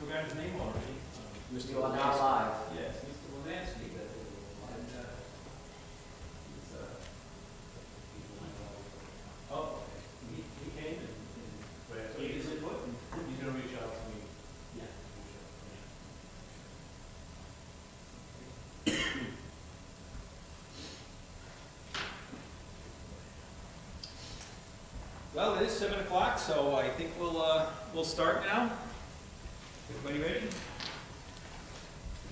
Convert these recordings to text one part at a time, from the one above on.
forgot his name already. Mr. You are now live. Yes, Mr. Lemansky. And, oh, he came and gave his input, and he's going to reach out to me. Yeah. Well, it is 7 o'clock, so I think we'll start now. Everybody ready?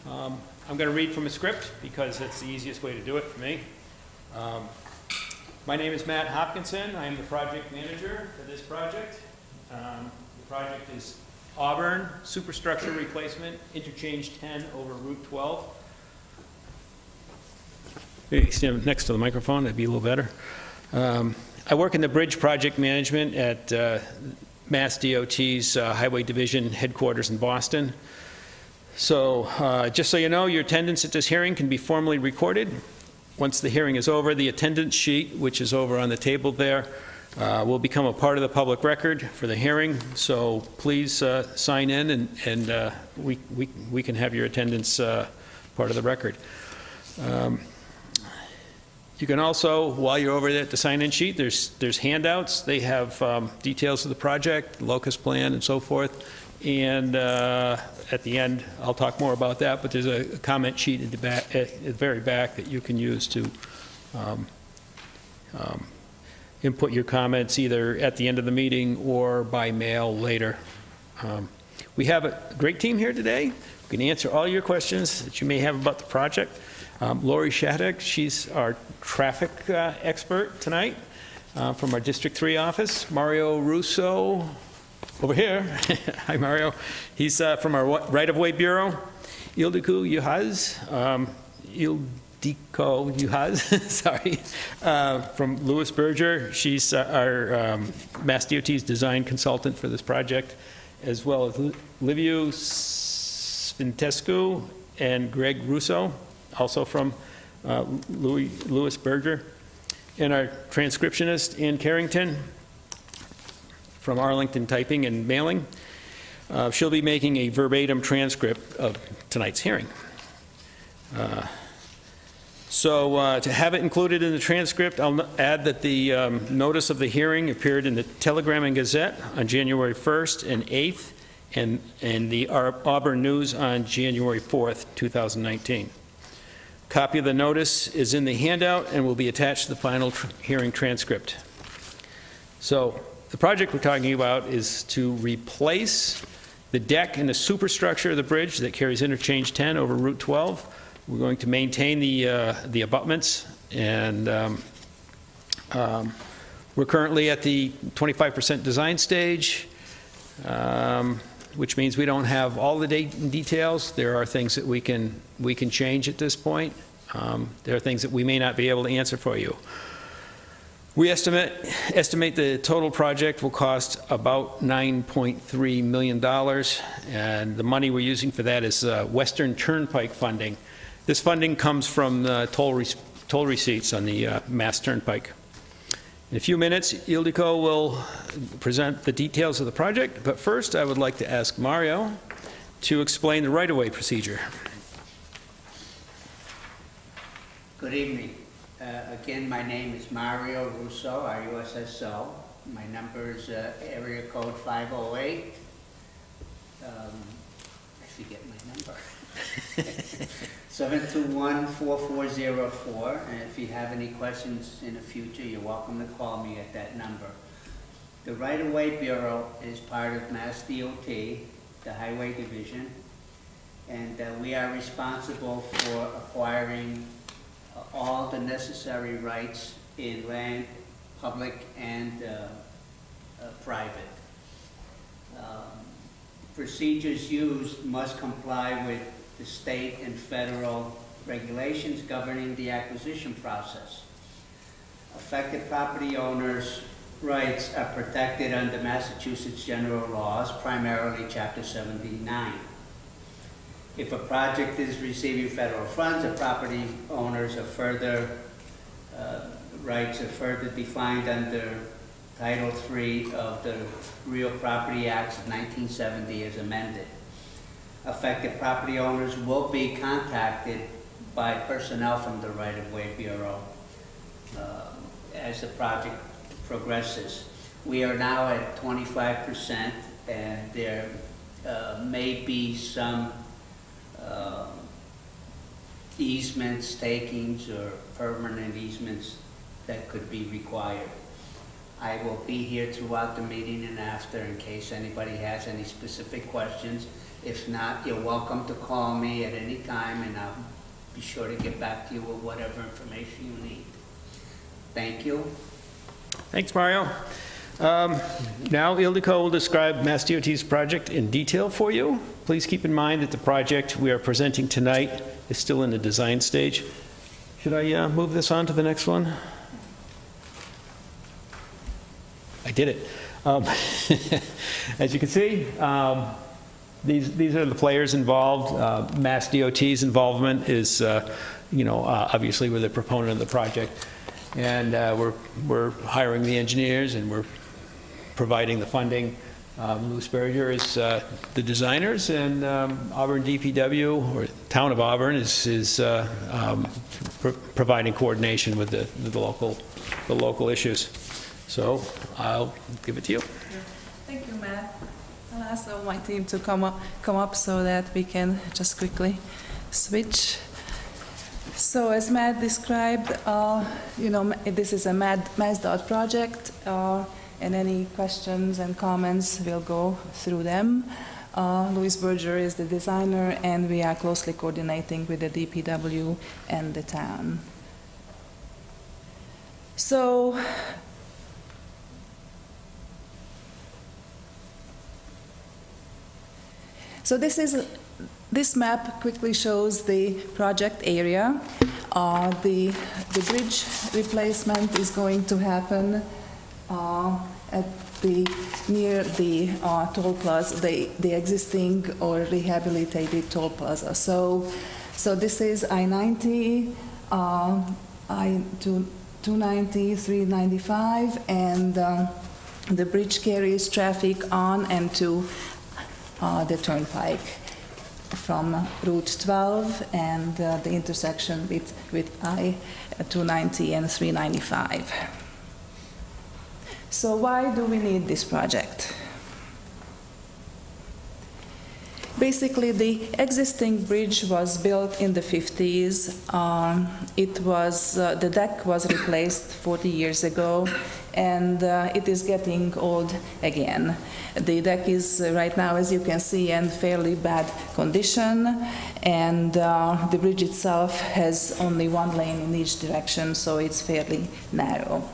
I'm going to read from a script because that's the easiest way to do it for me. My name is Matt Hopkinson. I am the project manager for this project. The project is Auburn Superstructure Replacement, Interchange 10 over Route 12. Maybe stand next to the microphone, that'd be a little better. I work in the bridge project management at Mass DOT's Highway Division headquarters in Boston. So just so you know, your attendance at this hearing can be formally recorded. Once the hearing is over, the attendance sheet, which is over on the table there, will become a part of the public record for the hearing. So please sign in, and we can have your attendance part of the record. You can also, while you're over there at the sign-in sheet, there's handouts. They have details of the project, locus plan, and so forth. And at the end, I'll talk more about that. But there's a comment sheet at the back, at the very back, that you can use to input your comments either at the end of the meeting or by mail later. We have a great team here today. We can answer all your questions that you may have about the project. Lori Shattuck, she's our traffic expert tonight from our District 3 office. Mario Russo, over here. Hi, Mario. He's from our Right-of-Way Bureau. Ildiko Juhaz, sorry, from Lewis Berger. She's our Mass DOT's design consultant for this project, as well as Liviu Svintescu and Greg Russo, also from Lewis Berger, and our transcriptionist, Ann Carrington, from Arlington Typing and Mailing. She'll be making a verbatim transcript of tonight's hearing. So to have it included in the transcript, I'll add that the notice of the hearing appeared in the Telegram and Gazette on January 1st and 8th, and the Auburn News on January 4th, 2019. Copy of the notice is in the handout and will be attached to the final hearing transcript. So the project we're talking about is to replace the deck and the superstructure of the bridge that carries interchange 10 over Route 12. We're going to maintain the abutments, and we're currently at the 25% design stage, which means we don't have all the details. There are things that we can change at this point. There are things that we may not be able to answer for you. We estimate the total project will cost about $9.3 million, and the money we're using for that is Western Turnpike funding. This funding comes from the toll receipts on the Mass Turnpike. In a few minutes, Ildiko will present the details of the project, but first I would like to ask Mario to explain the right-of-way procedure. Good evening. Again, my name is Mario Russo, RUSSO. My number is area code 508. I forget my number. 721-4404. And if you have any questions in the future, you're welcome to call me at that number. The Right-of-Way Bureau is part of Mass DOT, the Highway Division, and we are responsible for acquiring all the necessary rights in land, public and private. Procedures used must comply with the state and federal regulations governing the acquisition process. Affected property owners' rights are protected under Massachusetts general laws, primarily Chapter 79. If a project is receiving federal funds, the property owners are rights are further defined under Title III of the Real Property Acts of 1970 as amended. Affected property owners will be contacted by personnel from the Right-of-Way Bureau as the project progresses. We are now at 25%, and there may be some easements, takings, or permanent easements that could be required. I will be here throughout the meeting and after in case anybody has any specific questions. If not, you're welcome to call me at any time and I'll be sure to get back to you with whatever information you need. Thank you. Thanks, Mario. Now, Ildiko will describe Mass DOT's project in detail for you. Please keep in mind that the project we are presenting tonight is still in the design stage. Should I move this on to the next one? I did it. As you can see, these are the players involved. Mass DOT's involvement is, obviously we're the proponent of the project, and we're hiring the engineers and we're providing the funding. Lou Sperger is the designers, and Auburn DPW, or Town of Auburn, is providing coordination with the local issues. So I'll give it to you. Thank you, Matt. I'll ask my team to come up so that we can just quickly switch. So as Matt described, this is a MassDOT project, and any questions and comments, we'll go through them. Louis Berger is the designer, and we are closely coordinating with the DPW and the town. So this map quickly shows the project area. The bridge replacement is going to happen near the toll plaza, the existing or rehabilitated toll plaza. So this is I-90, I-290, 395, and the bridge carries traffic on and to the turnpike from Route 12 and the intersection with I-290 and 395. So why do we need this project? Basically, the existing bridge was built in the 50s. The deck was replaced 40 years ago, and it is getting old again. The deck is right now, as you can see, in fairly bad condition, and the bridge itself has only one lane in each direction, so it's fairly narrow.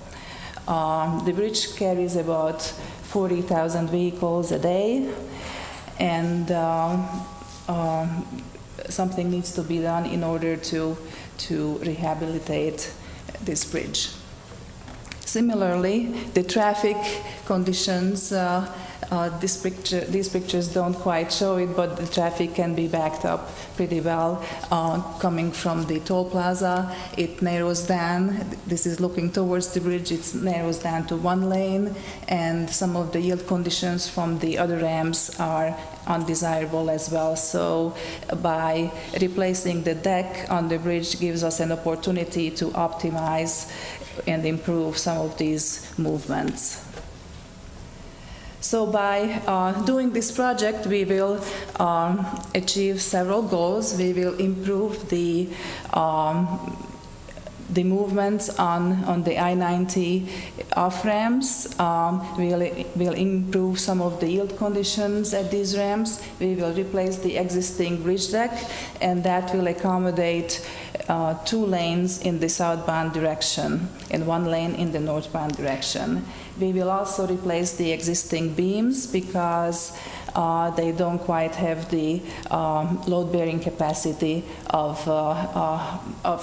The bridge carries about 40,000 vehicles a day, and something needs to be done in order to rehabilitate this bridge. Similarly, the traffic conditions, these pictures don't quite show it, but the traffic can be backed up pretty well coming from the toll plaza. It narrows down. This is looking towards the bridge. It narrows down to one lane, and some of the yield conditions from the other ramps are undesirable as well. So by replacing the deck on the bridge gives us an opportunity to optimize and improve some of these movements. So by doing this project, we will achieve several goals. We will improve the movements on the I-90 off-ramps. We'll improve some of the yield conditions at these ramps. We will replace the existing bridge deck, and that will accommodate 2 lanes in the southbound direction and 1 lane in the northbound direction. We will also replace the existing beams because they don't quite have the load-bearing capacity of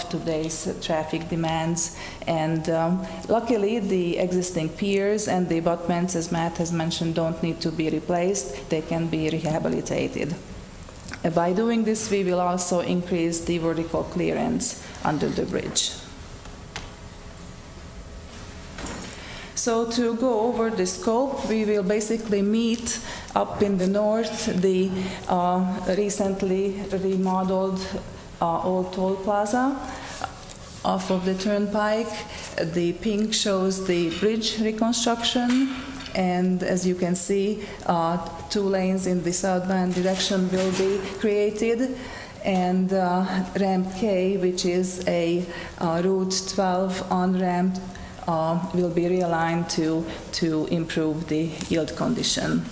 today's traffic demands. And luckily, the existing piers and the abutments, as Matt has mentioned, don't need to be replaced. They can be rehabilitated. By doing this, we will also increase the vertical clearance under the bridge. So to go over the scope, we will basically meet up in the north the recently remodeled Old Toll Plaza off of the turnpike. The pink shows the bridge reconstruction, and as you can see, 2 lanes in the southbound direction will be created, and ramp K, which is a Route 12 on-ramp, will be realigned to improve the yield condition.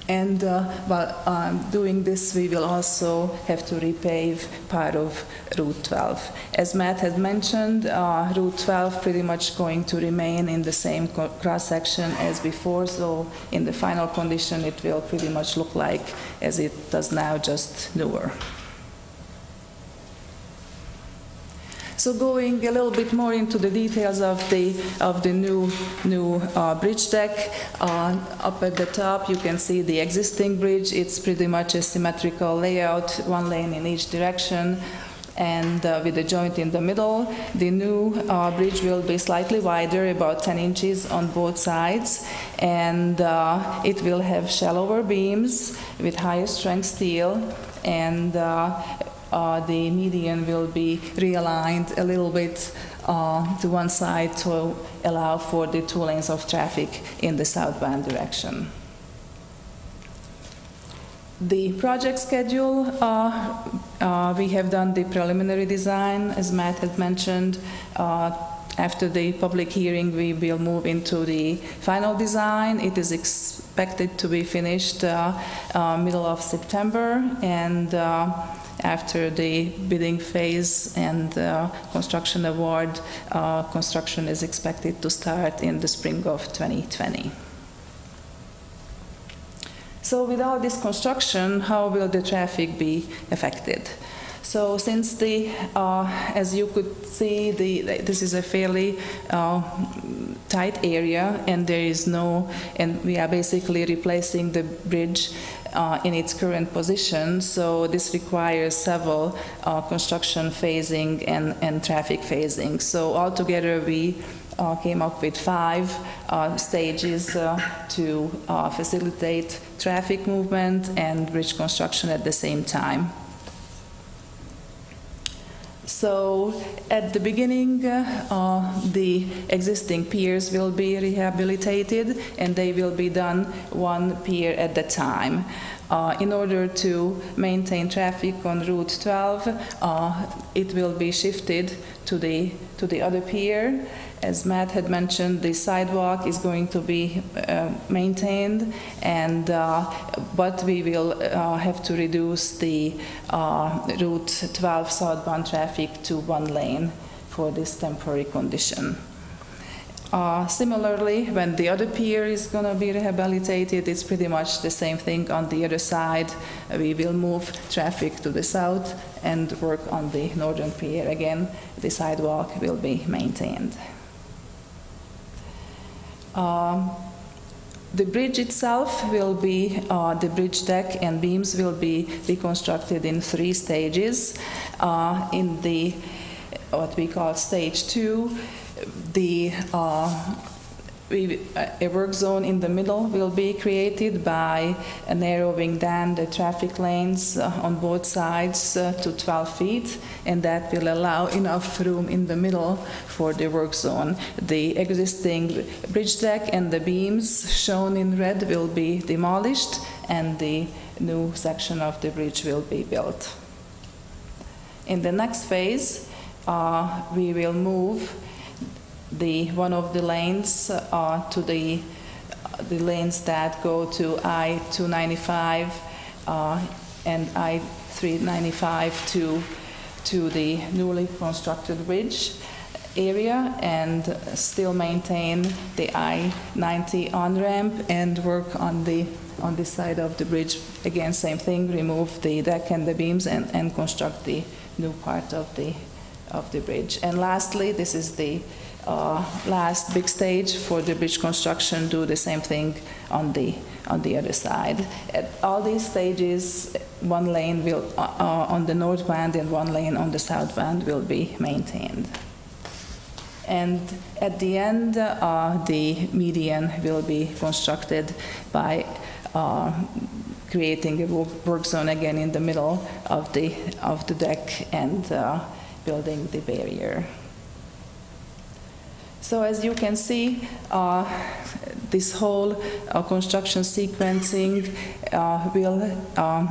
And while doing this, we will also have to repave part of Route 12. As Matt had mentioned, Route 12 pretty much going to remain in the same cross-section as before, so in the final condition it will pretty much look like as it does now, just newer. So going a little bit more into the details of the new bridge deck, up at the top you can see the existing bridge. It's pretty much a symmetrical layout, 1 lane in each direction, and with a joint in the middle. The new bridge will be slightly wider, about 10 inches on both sides, and it will have shallower beams with higher strength steel, and the median will be realigned a little bit to one side to allow for the 2 lanes of traffic in the southbound direction. The project schedule, we have done the preliminary design, as Matt had mentioned. After the public hearing, we will move into the final design. It is expected to be finished middle of September, and after the bidding phase and construction award, construction is expected to start in the spring of 2020. So without this construction, how will the traffic be affected? So since as you could see, this is a fairly tight area, and we are basically replacing the bridge in its current position, so this requires several construction phasing and traffic phasing. So altogether we came up with 5 stages to facilitate traffic movement and bridge construction at the same time. So at the beginning, the existing piers will be rehabilitated, and they will be done 1 pier at a time. In order to maintain traffic on Route 12, it will be shifted to the other pier. As Matt had mentioned, the sidewalk is going to be maintained, and but we will have to reduce the Route 12 southbound traffic to 1 lane for this temporary condition. Similarly, when the other pier is going to be rehabilitated, it's pretty much the same thing on the other side. We will move traffic to the south and work on the northern pier. Again, the sidewalk will be maintained. The bridge itself will be, the bridge deck and beams will be reconstructed in 3 stages. In the what we call stage 2, a work zone in the middle will be created by narrowing down the traffic lanes on both sides to 12 feet, and that will allow enough room in the middle for the work zone. The existing bridge deck and the beams shown in red will be demolished, and the new section of the bridge will be built. In the next phase, we will move one of the lanes to the lanes that go to I-295 and I-395 to the newly constructed bridge area, and still maintain the I-90 on-ramp and work on the side of the bridge. Again, same thing, remove the deck and the beams and construct the new part of the bridge. And lastly, this is the last big stage for the bridge construction. Do the same thing on the other side. At all these stages, 1 lane will on the northbound and 1 lane on the southbound will be maintained. And at the end, the median will be constructed by creating a work zone again in the middle of the deck and building the barrier. So as you can see, this whole construction sequencing will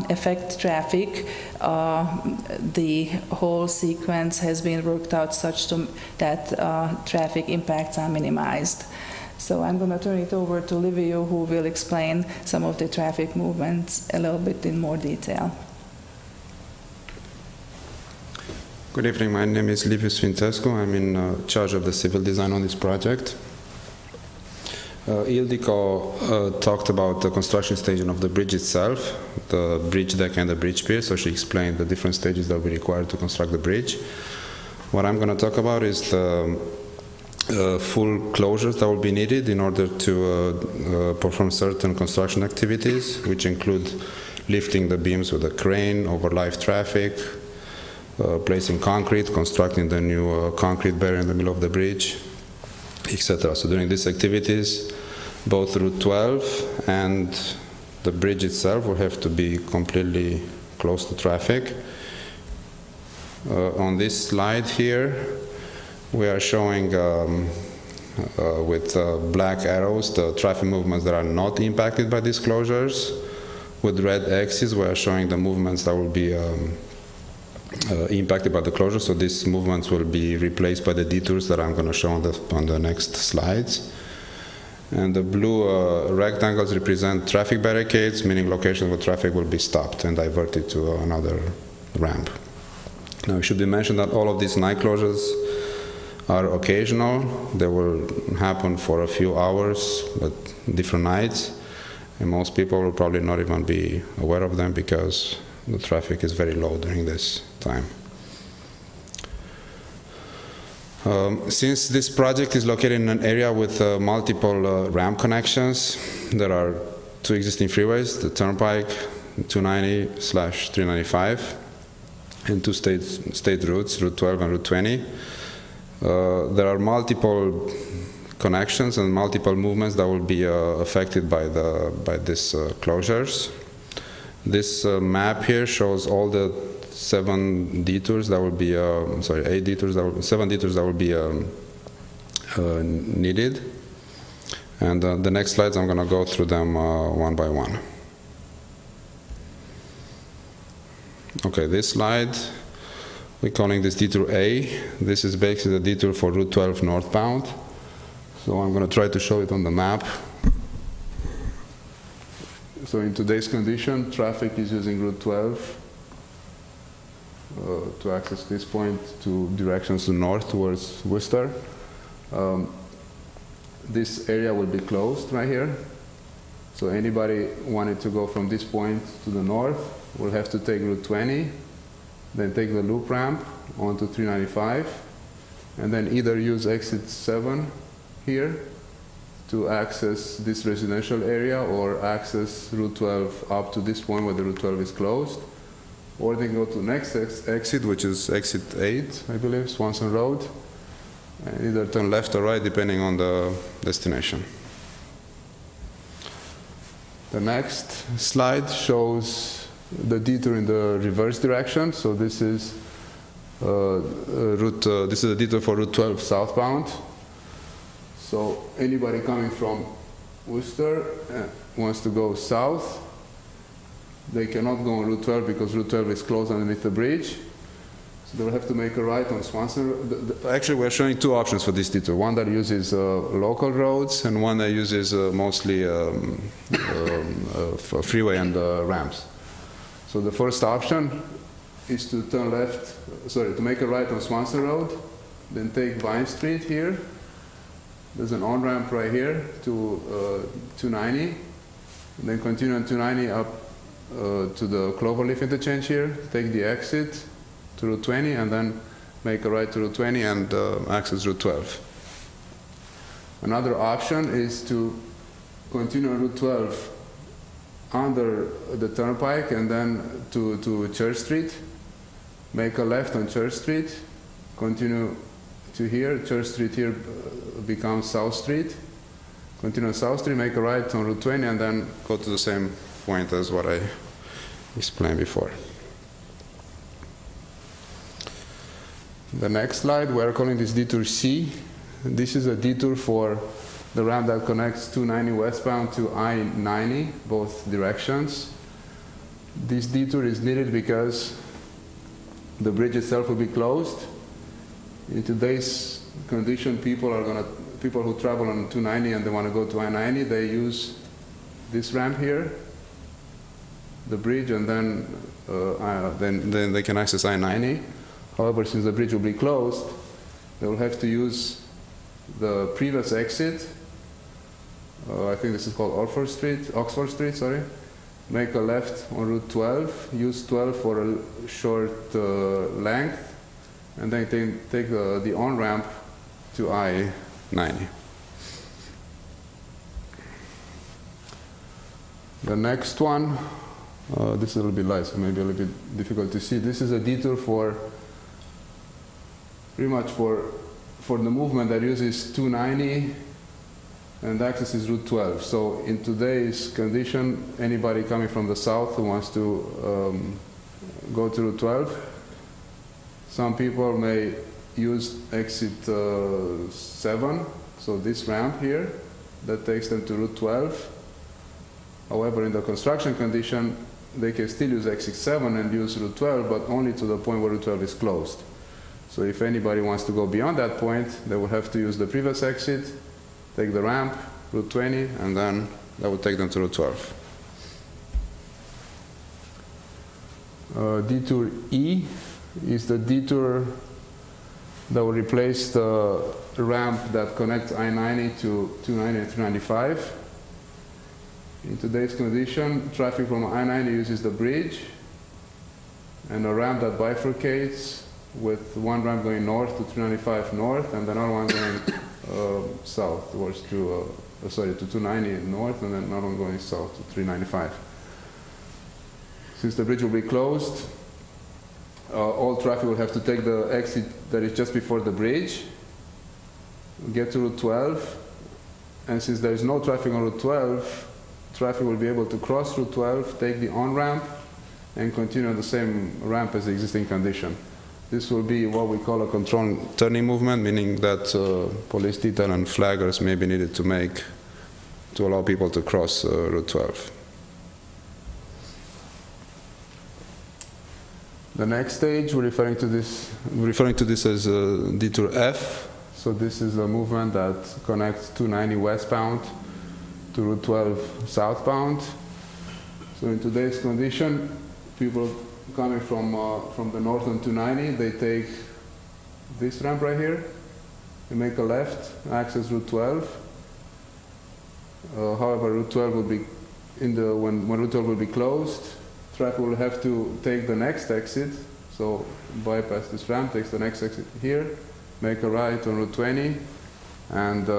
affect traffic. The whole sequence has been worked out such that traffic impacts are minimized. So I'm going to turn it over to Livio, who will explain some of the traffic movements a little bit in more detail. Good evening, my name is Liviu Sfintescu. I'm in charge of the civil design on this project. Ildiko talked about the construction staging of the bridge itself, the bridge deck and the bridge pier, so she explained the different stages that will be required to construct the bridge. What I'm going to talk about is the full closures that will be needed in order to perform certain construction activities, which include lifting the beams with a crane over live traffic, placing concrete, constructing the new concrete barrier in the middle of the bridge, etc. So during these activities, both Route 12 and the bridge itself will have to be completely closed to traffic. On this slide here, we are showing with black arrows the traffic movements that are not impacted by these closures. With red axes, we are showing the movements that will be impacted by the closure, so these movements will be replaced by the detours that I'm going to show on the next slides. And the blue rectangles represent traffic barricades, meaning locations where traffic will be stopped and diverted to another ramp. Now, it should be mentioned that all of these night closures are occasional. They will happen for a few hours, but different nights, and most people will probably not even be aware of them because the traffic is very low during this time. Since this project is located in an area with multiple ramp connections, there are two existing freeways, the Turnpike 290/395, and two state routes, Route 12 and Route 20. There are multiple connections and multiple movements that will be affected by these closures. This map here shows all the 7 detours that will be, 8 detours, 7 detours that will be needed. And the next slides, I'm going to go through them one by one. Okay, this slide, we're calling this detour A. This is basically the detour for Route 12 northbound. So I'm going to try to show it on the map. So in today's condition, traffic is using Route 12 to access this point to directions to north towards Worcester. This area will be closed right here. So anybody wanting to go from this point to the north will have to take Route 20, then take the loop ramp onto 395, and then either use exit 7 here to access this residential area or access Route 12 up to this point where the Route 12 is closed. Or they can go to the next exit, which is exit 8, I believe, Swanson Road, and either turn left or right depending on the destination. The next slide shows the detour in the reverse direction. So this is this is a detour for Route 12 southbound. So anybody coming from Worcester wants to go south, they cannot go on Route 12 because Route 12 is closed underneath the bridge. So they will have to make a right on Swanson. Actually, we're showing 2 options for this detour. One that uses local roads and one that uses mostly freeway and ramps. So the first option is to turn left, to make a right on Swanson Road, then take Vine Street here. There's an on-ramp right here to 290, and then continue on 290 up to the Cloverleaf interchange here, take the exit to Route 20, and then make a right to Route 20 and access Route 12. Another option is to continue on Route 12 under the Turnpike and then to Church Street, make a left on Church Street, continue to here. Church Street here becomes South Street. Continue on South Street, make a right on Route 20, and then go to the same point as what I explained before. The next slide, we're calling this detour C. This is a detour for the ramp that connects 290 westbound to I-90, both directions. This detour is needed because the bridge itself will be closed. In today's condition, people who travel on 290 and they want to go to I-90, they use this ramp here, the bridge, and then they can access I-90. However, since the bridge will be closed, they will have to use the previous exit. I think this is called Oxford Street, sorry. Make a left on Route 12, use 12 for a short length, and then take the on-ramp to I-90. The next one, this is a little bit light, so maybe a little bit difficult to see. This is a detour for pretty much for the movement that uses 290 and accesses Route 12. So in today's condition, anybody coming from the south who wants to go to Route 12, some people may use exit 7, so this ramp here, that takes them to Route 12. However, in the construction condition, they can still use exit 7 and use Route 12, but only to the point where Route 12 is closed. So if anybody wants to go beyond that point, they will have to use the previous exit, take the ramp, Route 20, and then that would take them to Route 12. Detour E is the detour that will replace the ramp that connects I-90 to 290 and 395. In today's condition, traffic from I-90 uses the bridge and a ramp that bifurcates with one ramp going north to 395 north and another one going south towards to 290 north, and then another one going south to 395. Since the bridge will be closed, all traffic will have to take the exit that is just before the bridge, get to Route 12, and since there is no traffic on Route 12, traffic will be able to cross Route 12, take the on-ramp, and continue on the same ramp as the existing condition. This will be what we call a controlled turning movement, meaning that police detail and flaggers may be needed to allow people to cross Route 12. The next stage, we're referring to this as detour F. So this is a movement that connects 290 westbound to Route 12 southbound. So in today's condition, people coming from the north on 290, they take this ramp right here, they make a left, access Route 12. However, Route 12 will be when Route 12 will be closed, traffic will have to take the next exit, so bypass this ramp, takes the next exit here, make a right on Route 20, and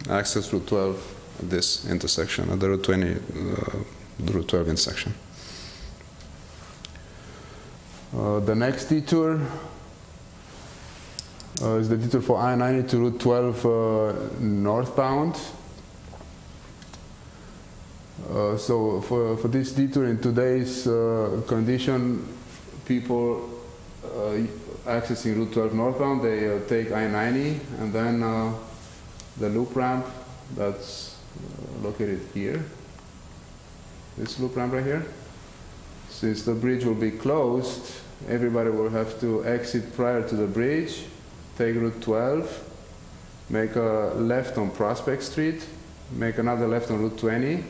access Route 12 at this intersection, at the Route 20, the Route 12 intersection. The next detour is the detour for I-90 to Route 12 northbound. So for this detour in today's condition, people accessing Route 12 northbound, they take I-90 and then the loop ramp that's located here, this loop ramp right here. Since the bridge will be closed, everybody will have to exit prior to the bridge, take Route 12, make a left on Prospect Street, make another left on Route 20,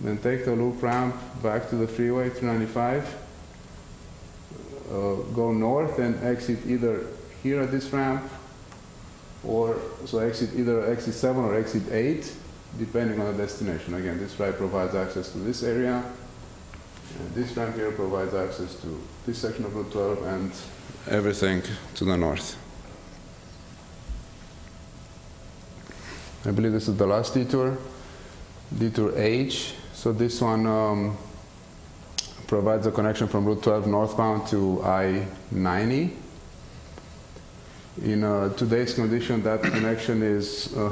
then take the loop ramp back to the freeway 395, go north and exit either here at this ramp, or so exit either exit 7 or exit 8, depending on the destination. Again, this ramp provides access to this area, and this ramp here provides access to this section of Route 12 and everything to the north. I believe this is the last detour, detour H. So this one provides a connection from Route 12 northbound to I-90. In today's condition, that connection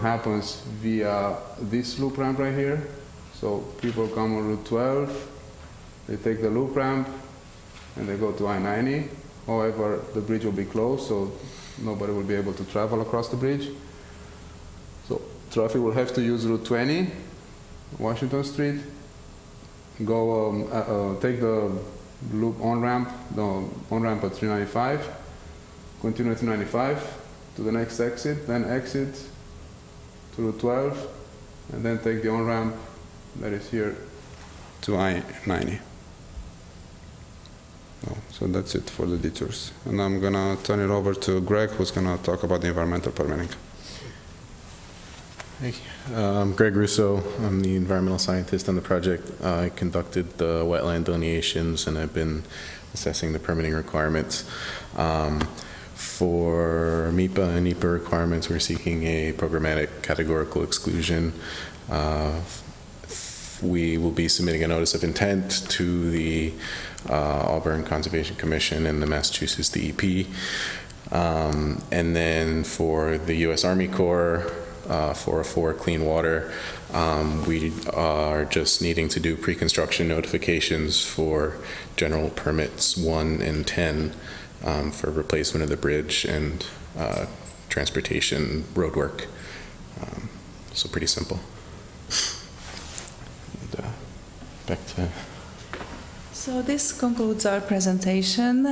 happens via this loop ramp right here. So people come on Route 12, they take the loop ramp, and they go to I-90. However, the bridge will be closed, so nobody will be able to travel across the bridge. So traffic will have to use Route 20, Washington Street, go take the loop on-ramp at 395, continue at 395 to the next exit, then exit to Route 12, and then take the on-ramp that is here to I-90. So that's it for the detours. And I'm gonna turn it over to Greg, who's gonna talk about the environmental permitting. Hey, I'm Greg Russo. I'm the environmental scientist on the project. I conducted the wetland delineations and I've been assessing the permitting requirements. For MIPA and NEPA requirements, we're seeking a programmatic categorical exclusion. We will be submitting a notice of intent to the Auburn Conservation Commission and the Massachusetts DEP. And then for the U.S. Army Corps, 404 Clean Water, we are just needing to do pre-construction notifications for general permits 1 and 10 for replacement of the bridge and transportation road work. So pretty simple. And, back to... So this concludes our presentation.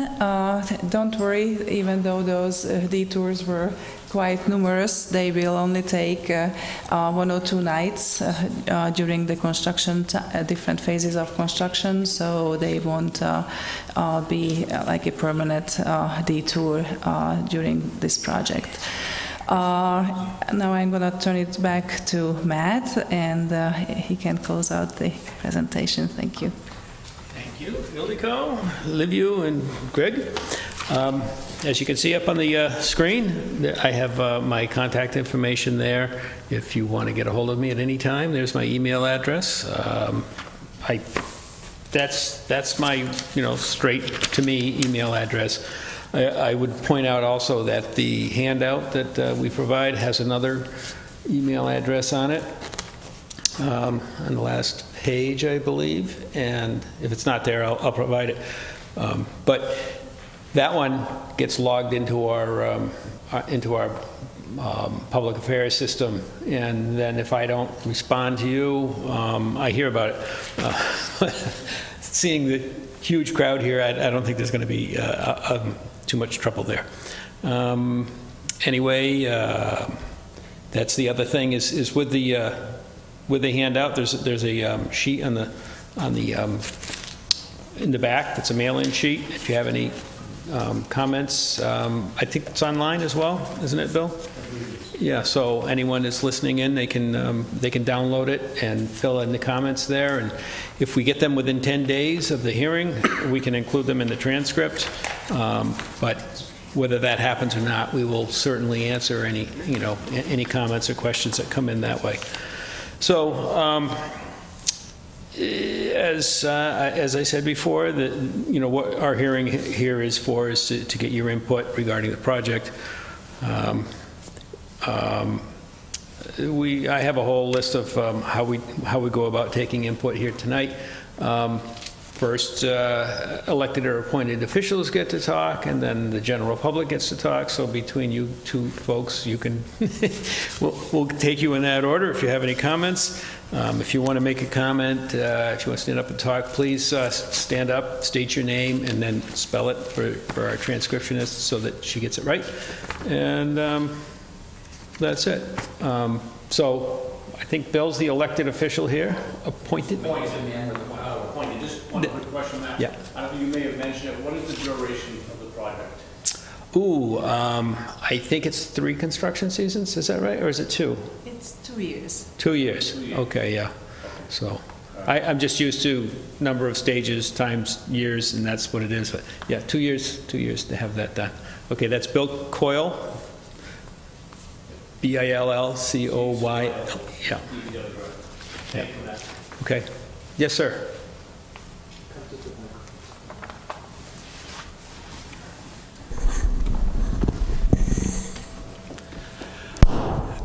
Don't worry, even though those detours were quite numerous, they will only take 1 or 2 nights during the construction, different phases of construction, so they won't be like a permanent detour during this project. Now I'm going to turn it back to Matt, and he can close out the presentation. Thank you. Thank you, Ildiko, Liviu, and Greg. As you can see up on the screen, I have my contact information there. If you want to get a hold of me at any time, there's my email address. That's my, straight to me email address. I would point out also that the handout that we provide has another email address on it, on the last page, I believe, and if it's not there, I'll provide it. But that one gets logged into our public affairs system, and then if I don't respond to you, I hear about it. Seeing the huge crowd here, I don't think there's going to be too much trouble there. Anyway, that's the other thing is with the handout. There's a sheet in the back. That's a mail-in sheet. If you have any comments, I think it's online as well, isn't it, Bill? Yeah. So anyone that's listening in, they can download it and fill in the comments there. And if we get them within 10 days of the hearing, we can include them in the transcript. But whether that happens or not, we will certainly answer any comments or questions that come in that way. So, as I said before, what our hearing here is for is to get your input regarding the project. I have a whole list of how we go about taking input here tonight. First, elected or appointed officials get to talk, and then the general public gets to talk. So between you two folks, you can we'll take you in that order if you have any comments. If you want to make a comment, if you want to stand up and talk, please stand up, state your name, and then spell it for our transcriptionist so that she gets it right. And that's it. So I think Bill's the elected official here, appointed. Appointed. Just one quick question, Matt. Yeah. You may have mentioned it. What is the duration of the project? Ooh, I think it's 3 construction seasons. Is that right, or is it 2? It's 2 years. 2 years. 2 years. Okay, yeah. So I'm just used to number of stages times years, and that's what it is. But yeah, 2 years. 2 years to have that done. Okay, that's Bill Coyle. Billcoy. Yeah. Yeah. Okay. Yes, sir.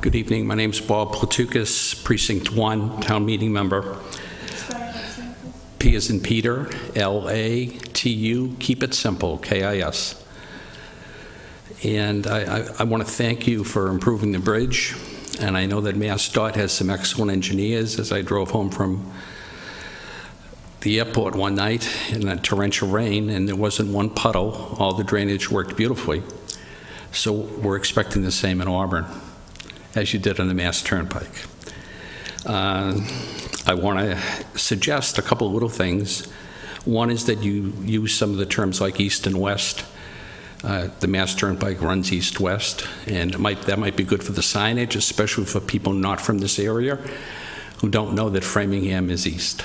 Good evening. My name's Bob Platukis, Precinct 1, Town Meeting Member. P as in Peter, L-A-T-U, keep it simple, K-I-S. And I want to thank you for improving the bridge. And I know that MassDOT has some excellent engineers. As I drove home from the airport one night in that torrential rain, and there wasn't one puddle. All the drainage worked beautifully. So we're expecting the same in Auburn, as you did on the Mass Turnpike. I want to suggest a couple of little things. One is that you use some of the terms like east and west. The Mass Turnpike runs east-west, and that might be good for the signage, especially for people not from this area who don't know that Framingham is east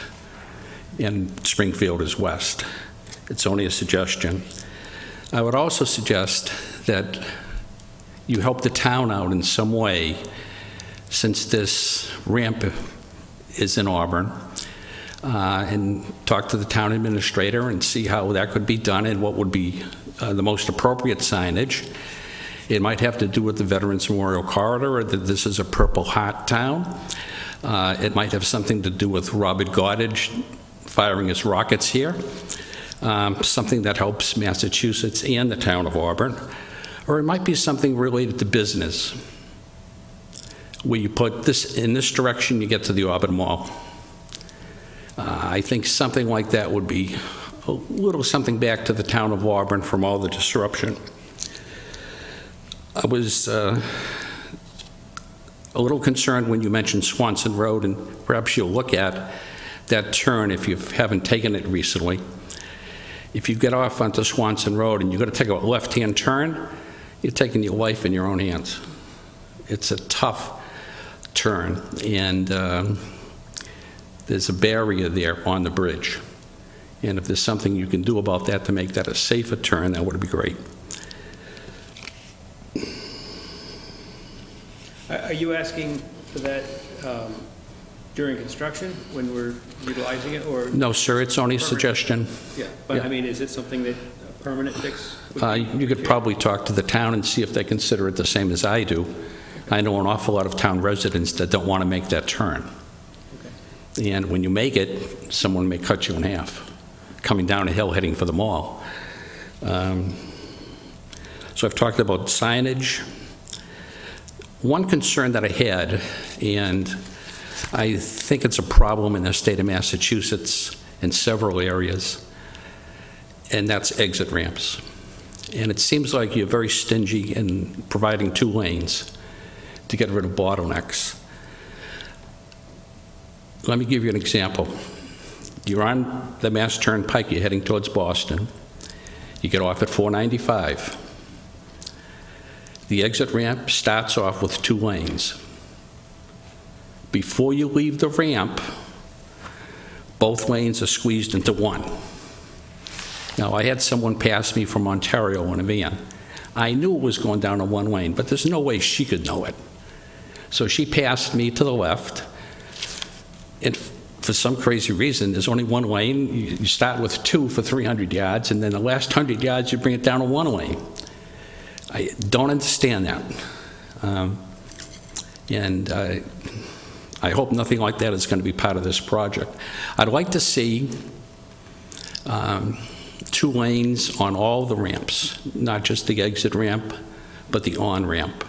and Springfield is west. It's only a suggestion. I would also suggest that you help the town out in some way, since this ramp is in Auburn, and talk to the town administrator and see how that could be done and what would be the most appropriate signage. It might have to do with the Veterans Memorial Corridor, or that this is a Purple Heart town. It might have something to do with Robert Goddard firing his rockets here, something that helps Massachusetts and the town of Auburn. Or it might be something related to business, where you put this in this direction, you get to the Auburn Mall. I think something like that would be a little something back to the town of Auburn from all the disruption. I was a little concerned when you mentioned Swanson Road, and perhaps you'll look at that turn if you haven't taken it recently. If you get off onto Swanson Road and you're going to take a left-hand turn, you're taking your life in your own hands. It's a tough turn, and there's a barrier there on the bridge. And if there's something you can do about that to make that a safer turn, that would be great. Are you asking for that during construction, when we're utilizing it, or? No, sir, it's only a suggestion. Yeah, but Yeah. I mean, is it something that a permanent fix would be? You could probably talk to the town and see if they consider it the same as I do. I know an awful lot of town residents that don't want to make that turn. Okay. And when you make it, someone may cut you in half, coming down a hill heading for the mall. So I've talked about signage. One concern that I had, and I think it's a problem in the state of Massachusetts in several areas, and that's exit ramps. And it seems like you're very stingy in providing 2 lanes to get rid of bottlenecks. Let me give you an example. You're on the Mass Turnpike, you're heading towards Boston. You get off at 495. The exit ramp starts off with 2 lanes. Before you leave the ramp, both lanes are squeezed into 1. Now, I had someone pass me from Ontario in a van. I knew it was going down a 1 lane, but there's no way she could know it. So she passed me to the left, and for some crazy reason, there's only 1 lane. You start with 2 for 300 yards, and then the last 100 yards, you bring it down to 1 lane. I don't understand that. I hope nothing like that is going to be part of this project. I'd like to see 2 lanes on all the ramps, not just the exit ramp, but the on-ramp.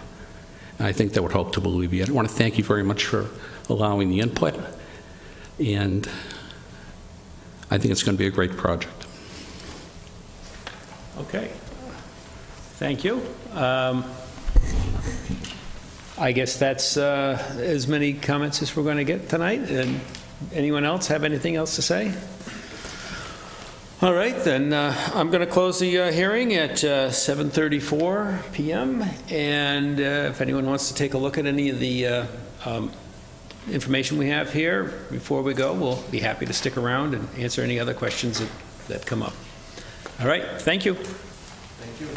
I think that would help to alleviate. I want to thank you very much for allowing the input, and I think it's going to be a great project. Okay. Thank you. I guess that's as many comments as we're going to get tonight. And anyone else have anything else to say? All right, then I'm going to close the hearing at 7:34 p.m. And if anyone wants to take a look at any of the information we have here before we go, we'll be happy to stick around and answer any other questions that come up. All right, thank you. Thank you.